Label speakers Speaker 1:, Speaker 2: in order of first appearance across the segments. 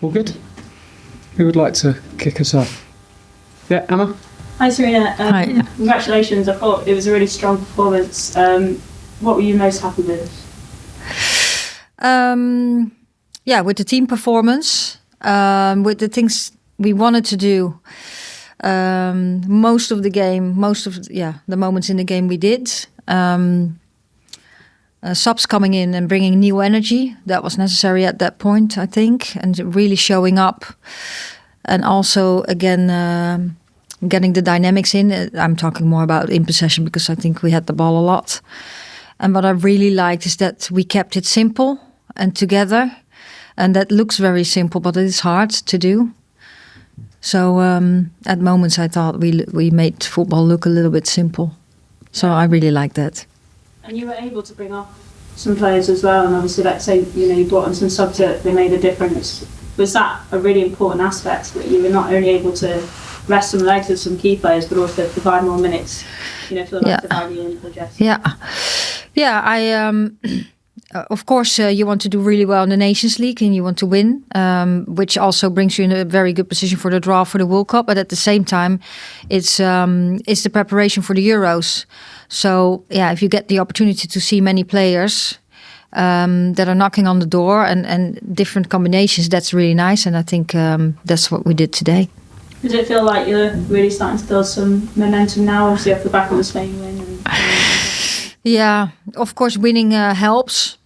Speaker 1: All good? Who would like to kick us off? Yeah, Emma?
Speaker 2: Hi Sarina.
Speaker 3: Hi.
Speaker 2: Congratulations. I thought it was a really strong performance. What were you most happy with?
Speaker 3: With the team performance, with the things we wanted to do. Most of the moments in the game we did. Subs coming in and bringing new energy, that was necessary at that point, I think, and really showing up. And also, again, getting the dynamics in. I'm talking more about in possession because I think we had the ball a lot. And what I really liked is that we kept it simple and together. And that looks very simple, but it is hard to do. So at moments I thought we made football look a little bit simple. So I really liked that.
Speaker 2: And you were able to bring off some players as well, and obviously, let's say you brought on some subs that they made a difference. Was that a really important aspect, that you were not only able to rest some legs of some key players, but also provide more minutes? For the value and project.
Speaker 3: Of course, you want to do really well in the Nations League and you want to win, which also brings you in a very good position for the draw for the World Cup. But at the same time, it's the preparation for the Euros. So, if you get the opportunity to see many players that are knocking on the door and different combinations, that's really nice. And I think that's what we did today.
Speaker 2: Does it feel like you're really starting to build some momentum now, obviously off the back of the Spain win?
Speaker 3: Yeah, of course, winning helps.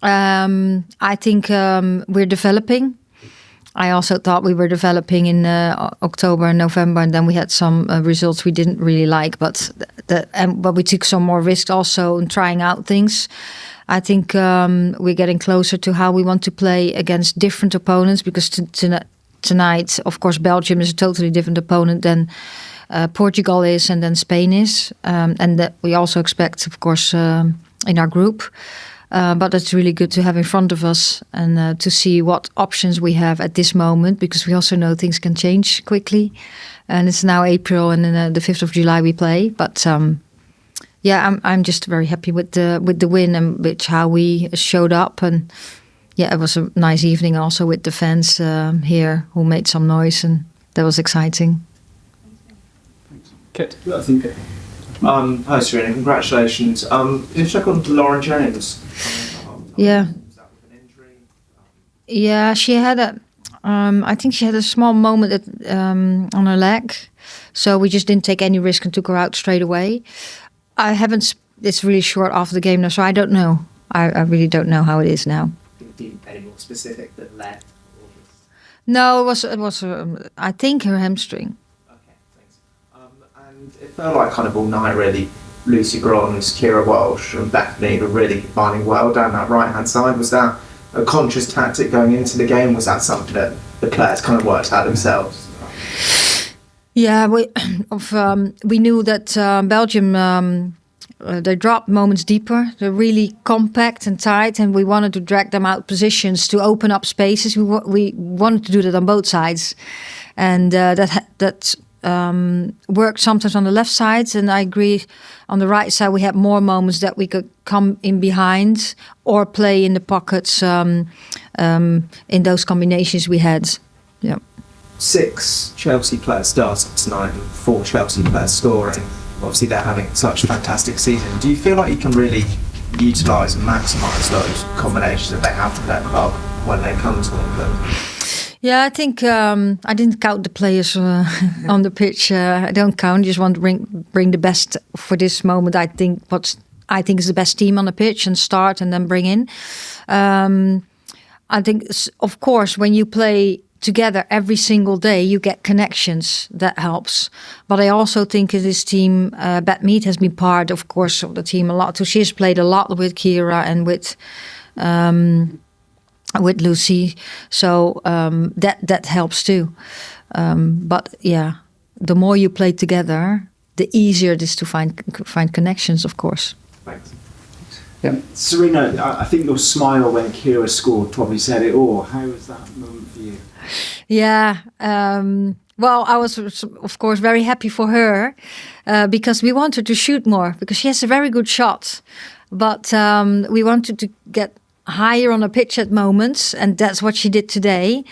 Speaker 3: I think we're developing. I also thought we were developing in October and November, and then we had some results we didn't really like. But we took some more risks also in trying out things. I think we're getting closer to how we want to play against different opponents, because tonight, of course, Belgium is a totally different opponent than Portugal is and then Spain is. And that we also expect, of course, in our group. But it's really good to have in front of us and to see what options we have at this moment, because we also know things can change quickly. And it's now April, and then the 5th of July we play. But I'm just very happy with the win and with how we showed up. And it was a nice evening also with the fans here who made some noise, and that was exciting.
Speaker 1: Kit?
Speaker 4: I think. Hi Serena, congratulations. Did you check on Lauren James?
Speaker 3: Yeah.
Speaker 4: Was that with an injury?
Speaker 3: Yeah, she had I think she had a small moment on her leg, so we just didn't take any risk and took her out straight away. It's really short after the game now, so I don't know. I really don't know how it is now.
Speaker 4: Any more specific than leg?
Speaker 3: No, it was I think her hamstring.
Speaker 4: And it felt like kind of all night really. Lucy Grons, Kira Walsh and Bethany were really combining well down that right hand side. Was that a conscious tactic going into the game? Was that something that the players kind of worked out themselves?
Speaker 3: Yeah, we knew that Belgium they dropped moments deeper. They're really compact and tight, and we wanted to drag them out positions to open up spaces. We wanted to do that on both sides, and that worked sometimes on the left side, and I agree on the right side we had more moments that we could come in behind or play in the pockets in those combinations we had. Yeah.
Speaker 4: 6 Chelsea players started tonight and 4 Chelsea players scoring. Obviously they're having such a fantastic season. Do you feel like you can really utilise and maximise those combinations that they have for their club when they come to England?
Speaker 3: Yeah, I think I didn't count the players on the pitch. I don't count. Just want to bring the best for this moment. I think is the best team on the pitch and start and then bring in. I think, of course, when you play together every single day, you get connections. That helps. But I also think this team, Beth Mead has been part, of course, of the team a lot. So she's played a lot with Kira and with Lucy, so that helps too. But the more you play together, the easier it is to find connections, of course.
Speaker 4: Thanks.
Speaker 1: Yeah.
Speaker 5: Sarina, I think your smile when Kira scored probably said it all. How was that moment for you?
Speaker 3: Yeah. Well, I was, of course, very happy for her because we wanted to shoot more, because she has a very good shot. But we wanted to get higher on the pitch at moments, and that's what she did today.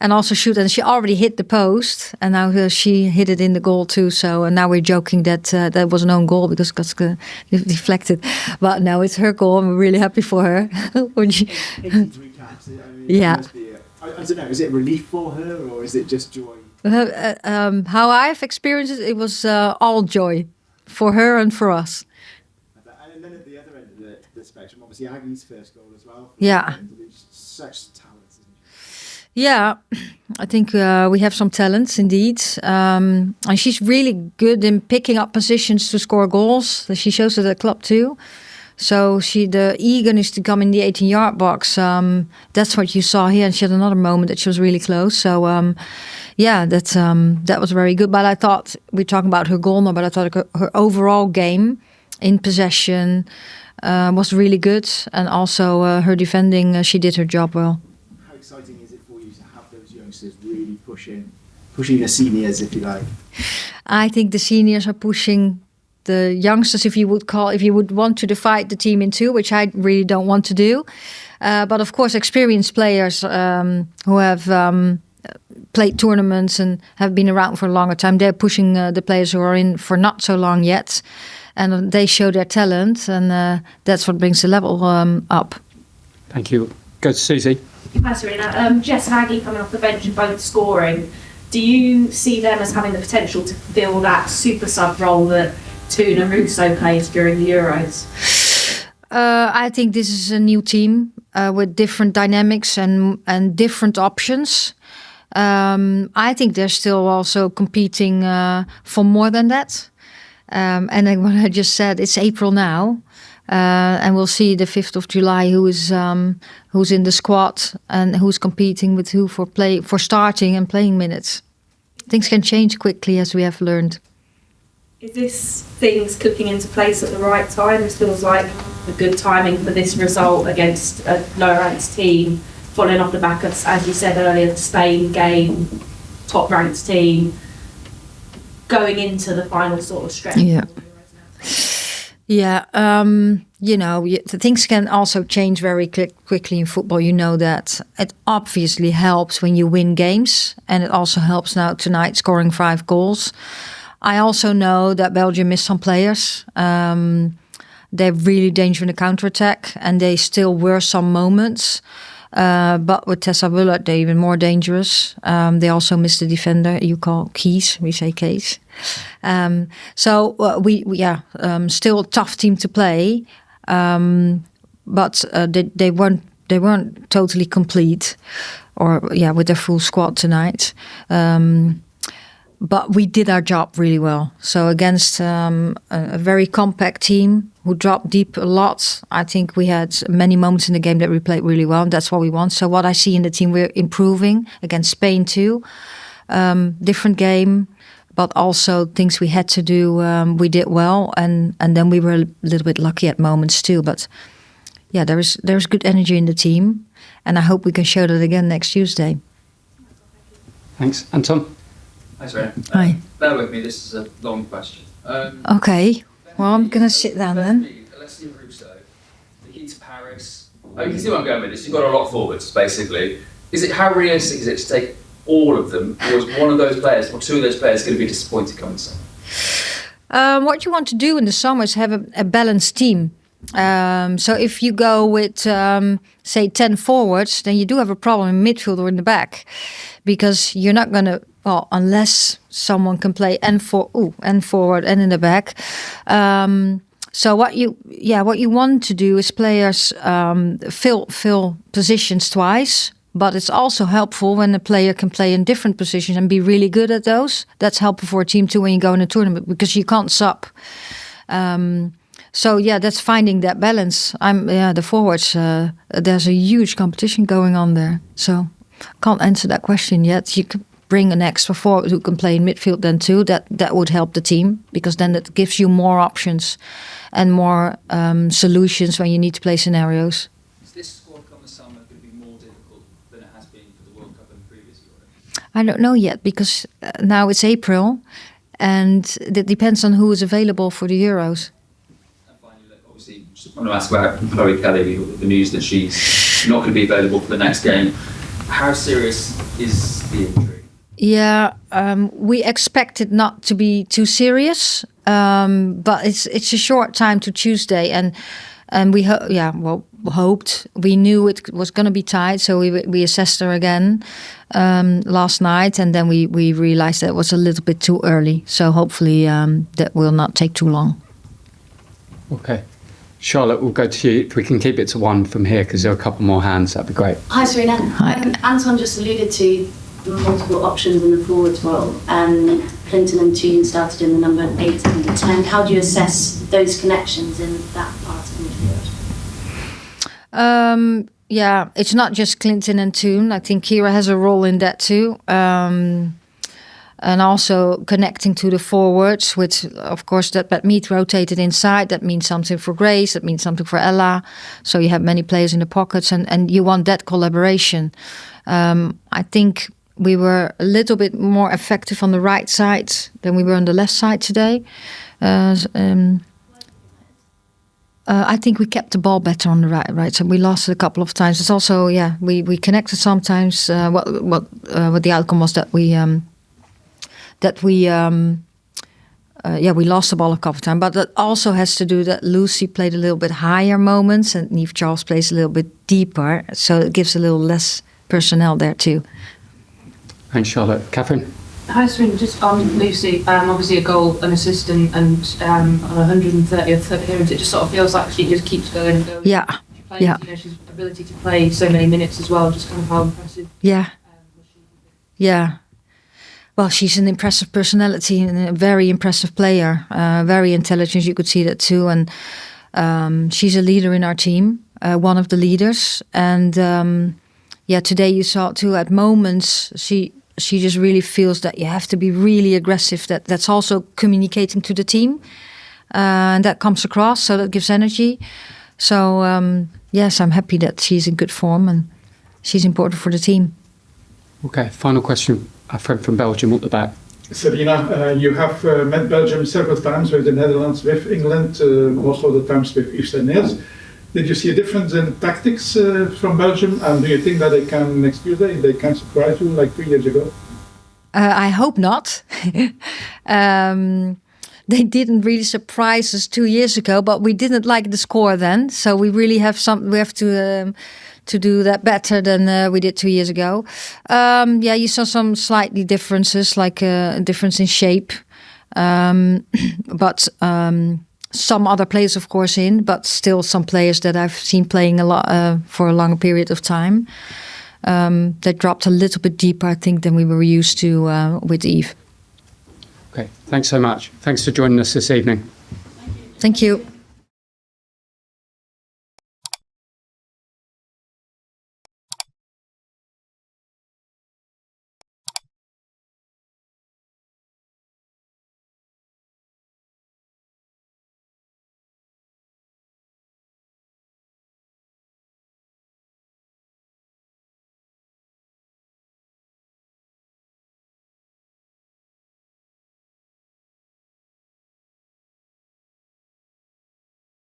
Speaker 3: And also shoot, and she already hit the post, and now she hit it in the goal too. So and now we're joking that that was an own goal because it got deflected, but no, it's her goal. I'm really happy for her. When she,
Speaker 5: 83 caps. I mean,
Speaker 3: Yeah.
Speaker 5: It must be I don't know. Is it relief for her or is it just joy?
Speaker 3: how I've experienced it, it was all joy for her and for us.
Speaker 5: And then at the other end of the spectrum, obviously Aggie's first goal as well.
Speaker 3: Yeah.
Speaker 5: Such talent, isn't she?
Speaker 3: Yeah, I think we have some talents indeed. And she's really good in picking up positions to score goals. She shows it at club too. So the eagerness to come in the 18-yard box, that's what you saw here. And she had another moment that she was really close. So, that was very good. But I thought, we're talking about her goal now, but I thought her overall game in possession was really good. And also her defending, she did her job well.
Speaker 5: How exciting is it for you to have those youngsters really pushing the seniors, if you like?
Speaker 3: I think the seniors are pushing the youngsters, if you would want to divide the team in two, which I really don't want to do. But of course, experienced players who have played tournaments and have been around for a longer time, they're pushing the players who are in for not so long yet. And they show their talent, and that's what brings the level up.
Speaker 1: Thank you. Go to Susie.
Speaker 6: Hi, Sarina. Jess and Aggie coming off the bench and both scoring. Do you see them as having the potential to fill that super sub role that Toon and Russo plays during the Euros?
Speaker 3: I think this is a new team with different dynamics and different options. I think they're still also competing for more than that. And like what I just said, it's April now. And we'll see the 5th of July who's in the squad and who's competing with who for starting and playing minutes. Things can change quickly, as we have learned.
Speaker 6: Is this things clicking into place at the right time? This feels like a good timing for this result against a low-ranked team, following off the back of, as you said earlier, the Spain game, top-ranked team, going into the final sort of stretch.
Speaker 3: Yeah. Yeah, things can also change very quickly in football. You know that. It obviously helps when you win games, and it also helps now tonight scoring 5 goals. I also know that Belgium missed some players. They're really dangerous in the counter-attack, and they still were some moments. But with Tessa Willard, they're even more dangerous. They also missed the defender you call Keys. We say Case. Still a tough team to play. But they weren't totally complete, with their full squad tonight. But we did our job really well. So against a very compact team who dropped deep a lot, I think we had many moments in the game that we played really well, and that's what we want. So what I see in the team, we're improving against Spain too. Different game, but also things we had to do, we did well, and then we were a little bit lucky at moments too. But yeah, there's good energy in the team, and I hope we can show that again next Tuesday.
Speaker 1: Thanks. Anton?
Speaker 7: Hi, Sarina.
Speaker 3: Hi.
Speaker 7: Bear with me, this is a long question.
Speaker 3: Okay, well, I'm going to sit down then.
Speaker 7: Let's see Russo. The key to Paris. You can see where I'm going with this. You've got a lot of forwards, basically. How realistic is it to take all of them, or is one of those players, or two of those players, going to be disappointed coming summer?
Speaker 3: What you want to do in the summer is have a balanced team. So if you go with, say, 10 forwards, then you do have a problem in midfield or in the back, because you're not going to, unless someone can play and forward and in the back. So what you want to do is players fill positions twice, but it's also helpful when a player can play in different positions and be really good at those. That's helpful for a team too when you go in a tournament, because you can't sub. So that's finding that balance. The forwards. There's a huge competition going on there, so can't answer that question yet. You could bring an extra forward who can play in midfield then too. That would help the team, because then it gives you more options and more solutions when you need to play scenarios.
Speaker 7: Is this squad come the summer going to be more difficult than it has been for the World Cup and previous Euros?
Speaker 3: I don't know yet, because now it's April, and it depends on who is available for the Euros.
Speaker 7: And finally, obviously, Just want to ask about Chloe Kelly, the news that she's not going to be available for the next game. How serious is the injury?
Speaker 3: Yeah, we expect it not to be too serious, but it's a short time to Tuesday, and we hoped. We knew it was going to be tight, so we assessed her again last night, and then we realized that it was a little bit too early. So hopefully that will not take too long.
Speaker 1: Okay. Charlotte, we'll go to you. If we can keep it to one from here, because there are a couple more hands, that'd be great.
Speaker 8: Hi, Sarina.
Speaker 3: Hi.
Speaker 8: Anton just alluded to the multiple options in the forwards role, and Clinton and Toon started in the number 8 and 10. How do you assess those connections in that part of the midfield?
Speaker 3: Yeah, it's not just Clinton and Toon. I think Kira has a role in that too. And also connecting to the forwards, which of course that Mead rotated inside. That means something for Grace, that means something for Ella. So you have many players in the pockets, and you want that collaboration. I think we were a little bit more effective on the right side than we were on the left side today. I think we kept the ball better on the right side. We lost it a couple of times. It's also, we connected sometimes. What the outcome was that we lost the ball a couple of times. But that also has to do that Lucy played a little bit higher moments and Niamh Charles plays a little bit deeper. So it gives a little less personnel there too.
Speaker 1: Thanks, Charlotte. Catherine?
Speaker 9: Hi, Sarina. Just on Lucy, obviously a goal, an assist, and on 130th appearance, it just sort of feels like she just keeps going and going.
Speaker 3: Yeah.
Speaker 9: She plays, you know, she's ability to play so many minutes as well, just kind of how impressive.
Speaker 3: Yeah. Yeah. Well, she's an impressive personality and a very impressive player. Very intelligent, you could see that too. And she's a leader in our team, one of the leaders. And today you saw too, at moments, she just really feels that you have to be really aggressive. That's also communicating to the team. And that comes across, so that gives energy. So, yes, I'm happy that she's in good form and she's important for the team.
Speaker 1: Okay, final question. A friend from Belgium at the back.
Speaker 10: Sarina, you have met Belgium several times, with the Netherlands, with England, most of the times with Yves Nils. Did you see a difference in tactics from Belgium, and do you think that they can next Tuesday, they can surprise you like 2 years ago?
Speaker 3: I hope not. They didn't really surprise us 2 years ago, but we didn't like the score then. So we really have to do that better than we did 2 years ago. You saw some slightly differences, like a difference in shape. But some other players, of course, but still some players that I've seen playing a lot for a longer period of time. They dropped a little bit deeper, I think, than we were used to with Yves.
Speaker 1: Okay, thanks so much. Thanks for joining us this evening.
Speaker 3: Thank you.